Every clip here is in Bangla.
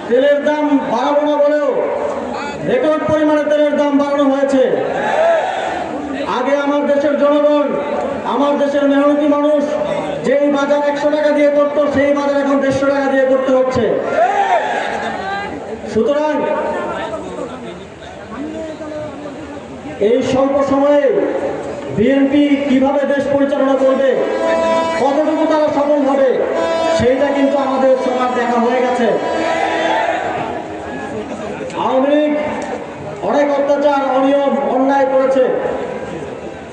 তেলের দাম বাড়াবো না বলেও রেকর্ড পরিমাণে তেলের দাম বাড়ানো হয়েছে। আগে আমার দেশের জনগণ, আমার দেশের মেহনতি মানুষ যেই বাজার 100 টাকা দিয়ে করতো সেই বাজার এখন 150 টাকা দিয়ে করতে হচ্ছে। সুতরাং এই স্বল্প সময়ে বিএনপি কিভাবে দেশ পরিচালনা করবে, কতটুকু তারা সফল হবে, সেইটা কিন্তু আমাদের সবার দেখা হয়ে গেছে। আওয়ামী লীগ অনেক অত্যাচার, অনিয়ম, অন্যায় করেছে।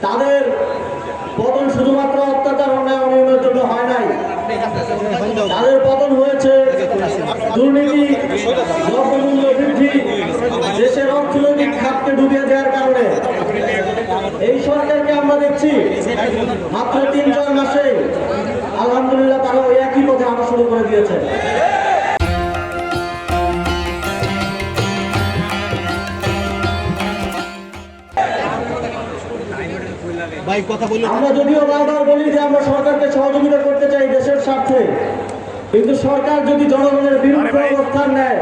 তাদের পতন শুধুমাত্র অত্যাচার, অন্যায়, অনিয়মের জন্য হয় নাই। তাদের পতন হয়েছে দুর্নীতি, দ্রব্যমূল্য বৃদ্ধি, দেশের অর্থনৈতিক খাতকে ডুবিয়ে দেওয়ার কারণে। এই সরকারকে আমরা দেখছি মাত্র 3-4 মাসে আলহামদুলিল্লাহ তারা ওই একই পথে হাঁটা শুরু করে দিয়েছে। আমরা যদিও বারবার বলি যে আমরা সরকারকে সহযোগিতা করতে চাই দেশের স্বার্থে, কিন্তু সরকার যদি জনগণের বিরুদ্ধে অবস্থান নেয়,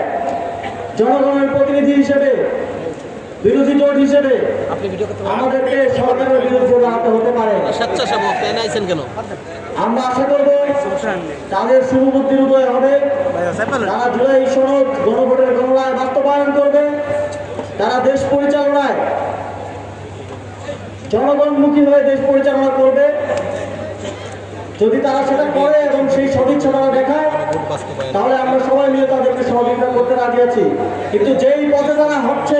জনগণের প্রতিনিধি হিসেবে, বিরোধী জোট হিসেবে আমাদেরকে সরকারের বিরুদ্ধে দাঁড়াতে হতে পারে। আমরা আশা করব তাদের শুভবুদ্ধির উদয় হবে। তারা জুলাই সনদ গণভোটের গণনায় বাস্তবায়ন করবে। তারা দেশ পরিচালনায় জনগণমুখী হয়ে দেশ পরিচালনা করবে। যদি তারা সেটা করে এবং সেই সদিচ্ছা তারা দেখায়, তাহলে আমরা সবাই মিলে তাদেরকে সহযোগিতা করতে রাজি আছি। কিন্তু যেই পথে তারা হচ্ছে,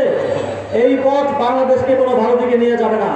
এই পথ বাংলাদেশকে কোনো ভালো দিকে নিয়ে যাবে না।